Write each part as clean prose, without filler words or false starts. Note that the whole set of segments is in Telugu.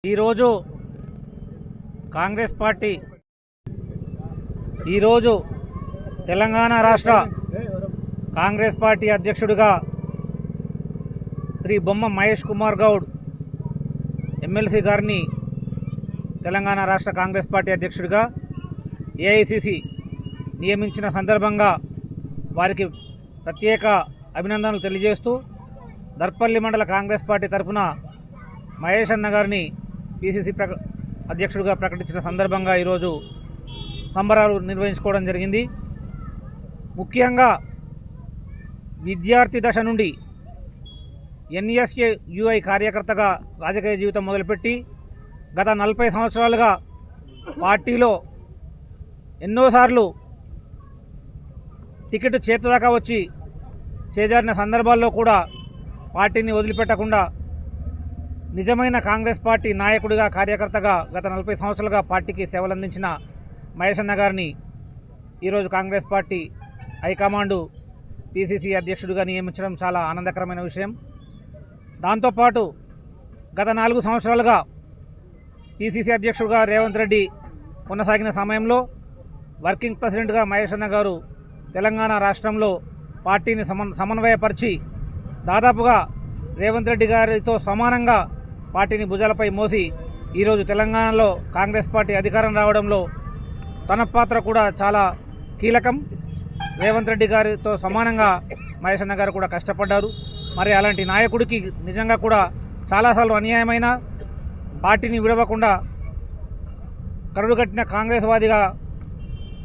ఈరోజు కాంగ్రెస్ పార్టీ ఈరోజు తెలంగాణ రాష్ట్ర కాంగ్రెస్ పార్టీ అధ్యక్షుడిగా శ్రీ బొమ్మ మహేష్ కుమార్ గౌడ్ ఎమ్మెల్సీ గారిని తెలంగాణ రాష్ట్ర కాంగ్రెస్ పార్టీ అధ్యక్షుడిగా ఏఐసిసి నియమించిన సందర్భంగా వారికి ప్రత్యేక అభినందనలు తెలియజేస్తూ దర్పల్లి మండల కాంగ్రెస్ పార్టీ తరఫున మహేష్ అన్న గారిని పిసిసి అధ్యక్షుడిగా ప్రకటించిన సందర్భంగా ఈరోజు సంబరాలు నిర్వహించుకోవడం జరిగింది. ముఖ్యంగా విద్యార్థి దశ నుండి ఎన్ఎస్యుఐ కార్యకర్తగా రాజకీయ జీవితం మొదలుపెట్టి గత 40 సంవత్సరాలుగా పార్టీలో ఎన్నోసార్లు టికెట్ చేతదాకా వచ్చి చేజారిన సందర్భాల్లో కూడా పార్టీని వదిలిపెట్టకుండా నిజమైన కాంగ్రెస్ పార్టీ నాయకుడిగా కార్యకర్తగా గత 40 సంవత్సరాలుగా పార్టీకి సేవలందించిన మహేష్ అన్న గారిని ఈరోజు కాంగ్రెస్ పార్టీ హైకమాండు పిసిసి అధ్యక్షుడిగా నియమించడం చాలా ఆనందకరమైన విషయం. దాంతోపాటు గత 4 సంవత్సరాలుగా పిసిసి అధ్యక్షుడిగా రేవంత్ రెడ్డి కొనసాగిన సమయంలో వర్కింగ్ ప్రెసిడెంట్గా మహేష్ అన్న గారు తెలంగాణ రాష్ట్రంలో పార్టీని సమన్వయపరిచి దాదాపుగా రేవంత్ రెడ్డి గారితో సమానంగా పార్టీని భుజాలపై మోసి ఈరోజు తెలంగాణలో కాంగ్రెస్ పార్టీ అధికారం రావడంలో తన పాత్ర కూడా చాలా కీలకం. రేవంత్ రెడ్డి గారితో సమానంగా మహేష్ అన్న గారు కూడా కష్టపడ్డారు. మరి అలాంటి నాయకుడికి నిజంగా కూడా చాలాసార్లు అన్యాయమైన పార్టీని విడవకుండా కరుడుగట్టిన కాంగ్రెస్ వాదిగా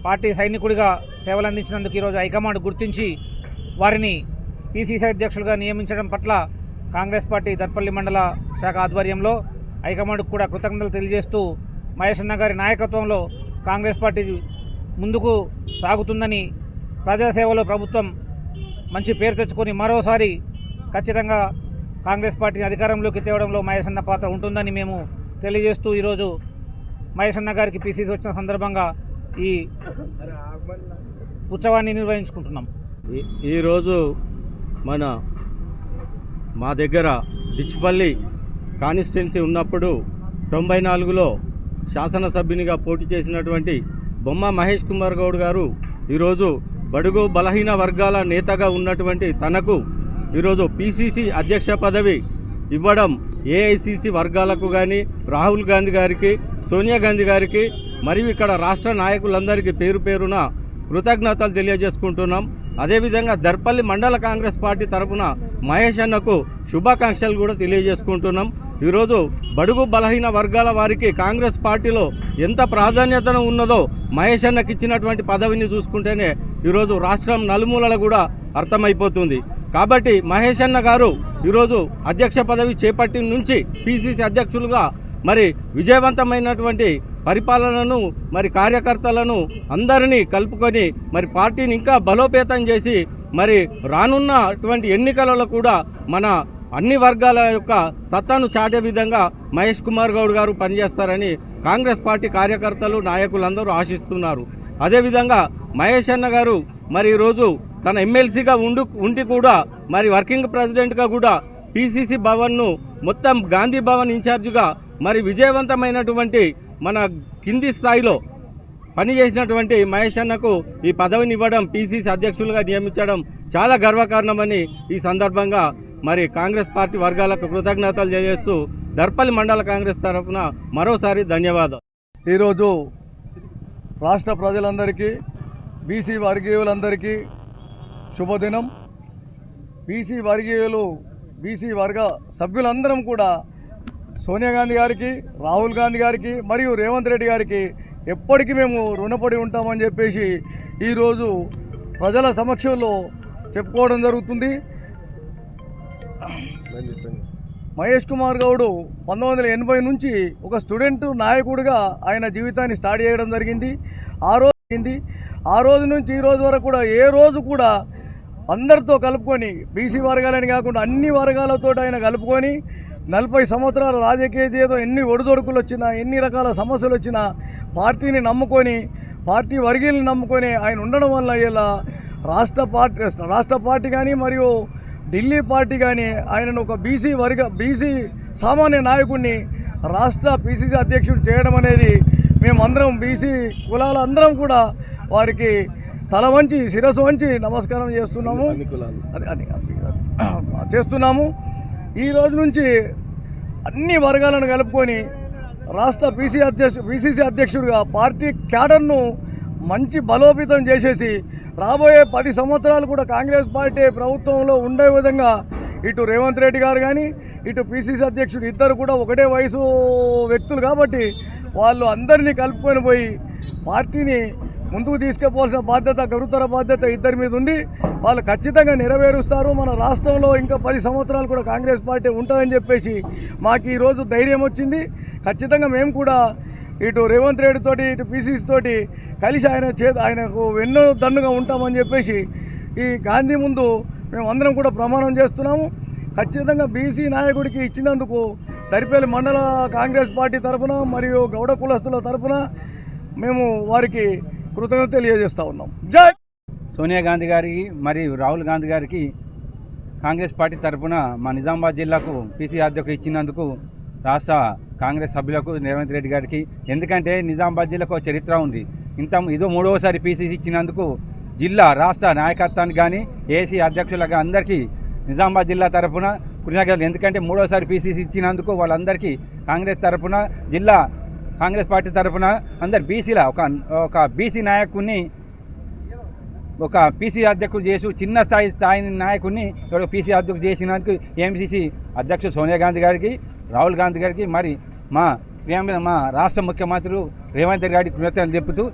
పార్టీ సైనికుడిగా సేవలందించినందుకు ఈరోజు హైకమాండ్ గుర్తించి వారిని పిసిసి అధ్యక్షులుగా నియమించడం పట్ల కాంగ్రెస్ పార్టీ దర్పల్లి మండల శాఖ ఆధ్వర్యంలో హైకమాండ్కు కూడా కృతజ్ఞతలు తెలియజేస్తూ మహేష్ అన్న గారి నాయకత్వంలో కాంగ్రెస్ పార్టీ ముందుకు సాగుతుందని, ప్రజాసేవలో ప్రభుత్వం మంచి పేరు తెచ్చుకొని మరోసారి ఖచ్చితంగా కాంగ్రెస్ పార్టీని అధికారంలోకి తేవడంలో మహేష్ అన్న పాత్ర ఉంటుందని మేము తెలియజేస్తూ ఈరోజు మహేష్ అన్న గారికి పిసిసి వచ్చిన సందర్భంగా ఈ ఉత్సవాన్ని నిర్వహించుకుంటున్నాం. ఈరోజు మా దగ్గర డిచ్పల్లి కాన్స్టిట్యున్సీ ఉన్నప్పుడు 94లో శాసనసభ్యునిగా పోటీ చేసినటువంటి బొమ్మ మహేష్ కుమార్ గౌడ్ గారు ఈరోజు బడుగు బలహీన వర్గాల నేతగా ఉన్నటువంటి తనకు ఈరోజు పిసిసి అధ్యక్ష పదవి ఇవ్వడం ఏఐసిసి వర్గాలకు కానీ రాహుల్ గాంధీ గారికి, సోనియా గాంధీ గారికి మరియు ఇక్కడ రాష్ట్ర నాయకులందరికీ పేరు పేరున కృతజ్ఞతలు తెలియజేసుకుంటున్నాం. అదేవిధంగా దర్పల్లి మండల కాంగ్రెస్ పార్టీ తరఫున మహేష్ అన్నకు శుభాకాంక్షలు కూడా తెలియజేసుకుంటున్నాం. ఈరోజు బడుగు బలహీన వర్గాల వారికి కాంగ్రెస్ పార్టీలో ఎంత ప్రాధాన్యత ఉన్నదో మహేష్ అన్నకి ఇచ్చినటువంటి పదవిని చూసుకుంటేనే ఈరోజు రాష్ట్రం నలుమూలల కూడా అర్థమైపోతుంది. కాబట్టి మహేష్ అన్న గారు ఈరోజు అధ్యక్ష పదవి చేపట్టిన నుంచి పిసిసి అధ్యక్షులుగా మరి విజయవంతమైనటువంటి పరిపాలనను మరి కార్యకర్తలను అందరినీ కలుపుకొని మరి పార్టీని ఇంకా బలోపేతం చేసి మరి రానున్నటువంటి ఎన్నికలలో కూడా మన అన్ని వర్గాల యొక్క సత్తాను చాటే విధంగా మహేష్ కుమార్ గౌడ్ గారు పనిచేస్తారని కాంగ్రెస్ పార్టీ కార్యకర్తలు నాయకులందరూ ఆశిస్తున్నారు. అదేవిధంగా మహేష్ అన్న గారు మరి ఈరోజు తన ఎమ్మెల్సీగా ఉండి కూడా మరి వర్కింగ్ ప్రెసిడెంట్గా కూడా పిసిసి భవన్ను మొత్తం గాంధీ భవన్ ఇన్ఛార్జిగా మరి విజయవంతమైనటువంటి మన కింది స్థాయిలో పనిచేసినటువంటి మహేష్ అన్నకు ఈ పదవిని ఇవ్వడం, పిసిసి అధ్యక్షులుగా నియమించడం చాలా గర్వకారణమని ఈ సందర్భంగా మరి కాంగ్రెస్ పార్టీ వర్గాలకు కృతజ్ఞతలు తెలియజేస్తూ దర్పల్లి మండల కాంగ్రెస్ తరఫున మరోసారి ధన్యవాదాలు. ఈరోజు రాష్ట్ర ప్రజలందరికీ, బీసీ వర్గీయులందరికీ శుభదినం. బీసీ వర్గ సభ్యులందరం కూడా సోనియా గాంధీ గారికి, రాహుల్ గాంధీ గారికి మరియు రేవంత్ రెడ్డి గారికి ఎప్పటికీ మేము రుణపడి ఉంటామని చెప్పేసి ఈరోజు ప్రజల సమక్షంలో చెప్పుకోవడం జరుగుతుంది. మహేష్ కుమార్ గౌడ్ 1980 నుంచి ఒక స్టూడెంట్ నాయకుడిగా ఆయన జీవితాన్ని స్టార్ట్ చేయడం జరిగింది. ఆ రోజు నుంచి ఈ రోజు వరకు కూడా ఏ రోజు కూడా అందరితో కలుపుకొని, బీసీ వర్గాలని కాకుండా అన్ని వర్గాలతో ఆయన కలుపుకొని 40 సంవత్సరాల రాజకీయ జీవితం ఎన్ని ఒడిదొడుకులు వచ్చినా, ఎన్ని రకాల సమస్యలు వచ్చినా పార్టీని నమ్ముకొని, పార్టీ వర్గీయులను నమ్ముకొని ఆయన ఉండడం వల్ల ఇలా రాష్ట్ర పార్టీ కానీ మరియు ఢిల్లీ పార్టీ కానీ ఆయనను ఒక బీసీ సామాన్య నాయకుడిని రాష్ట్ర పిసిసి అధ్యక్షుడు చేయడం అనేది మేమందరం బీసీ కులాల అందరం కూడా వారికి తల వంచి శిరస్సు వంచి నమస్కారం చేస్తున్నాము. అది చేస్తున్నాము. ఈ రోజు నుంచి అన్ని వర్గాలను కలుపుకొని రాష్ట్ర పిసిసి అధ్యక్షుడిగా పార్టీ క్యాడర్ను మంచి బలోపేతం చేసేసి రాబోయే 10 సంవత్సరాలు కూడా కాంగ్రెస్ పార్టీ ప్రభుత్వంలో ఉండే విధంగా ఇటు రేవంత్ రెడ్డి గారు కానీ ఇటు పిసిసి అధ్యక్షుడు ఇద్దరు కూడా ఒకటే వయసు వ్యక్తులు కాబట్టి వాళ్ళు అందరినీ కలుపుకొని పోయి పార్టీని ముందుకు తీసుకుపోవాల్సిన బాధ్యత, గురుతర బాధ్యత ఇద్దరి మీద ఉంది. వాళ్ళు ఖచ్చితంగా నెరవేరుస్తారు. మన రాష్ట్రంలో ఇంకా 10 సంవత్సరాలు కూడా కాంగ్రెస్ పార్టీ ఉంటుందని చెప్పేసి మాకు ఈరోజు ధైర్యం వచ్చింది. ఖచ్చితంగా మేము కూడా ఇటు రేవంత్ రెడ్డి తోటి ఇటు పిసిసి తోటి కలిసి ఆయనకు ఎన్నో దన్నుగా ఉంటామని చెప్పేసి ఈ గాంధీ ముందు మేము అందరం కూడా ప్రమాణం చేస్తున్నాము. ఖచ్చితంగా బీసీ నాయకుడికి ఇచ్చినందుకు దరిపల్లి మండల కాంగ్రెస్ పార్టీ తరఫున మరియు గౌడ కులస్తుల తరఫున మేము వారికి కృతజ్ఞత తెలియజేస్తూ ఉన్నాం. జై సోనియా గాంధీ గారికి మరియు రాహుల్ గాంధీ గారికి కాంగ్రెస్ పార్టీ తరఫున మా నిజామాబాద్ జిల్లాకు పీసీ అధ్యక్షుడు ఇచ్చినందుకు రాష్ట్ర కాంగ్రెస్ సభ్యులకు రేవంత్ రెడ్డి గారికి, ఎందుకంటే నిజామాబాద్ జిల్లాకు ఒక చరిత్ర ఉంది. ఇదో 3వసారి పీసీసీ ఇచ్చినందుకు జిల్లా రాష్ట్ర నాయకత్వానికి కానీ ఏసీ అధ్యక్షులకు అందరికీ నిజామాబాద్ జిల్లా తరఫున కృతజ్ఞతలు. ఎందుకంటే 3వసారి పీసీసీ ఇచ్చినందుకు వాళ్ళందరికీ కాంగ్రెస్ తరఫున జిల్లా కాంగ్రెస్ పార్టీ తరఫున అందరు బీసీల ఒక బీసీ నాయకుడిని ఒక పీసీ అధ్యక్షుడు చేసి చిన్న స్థాయి నాయకుడిని పీసీ అధ్యక్షుడు చేసినందుకు ఏఎంసీసీ అధ్యక్షుడు సోనియా గాంధీ గారికి, రాహుల్ గాంధీ గారికి, మరి మా రాష్ట్ర ముఖ్యమంత్రులు రేవంత్ రెడ్డి గారికి కృతజ్ఞతలు చెబుతూ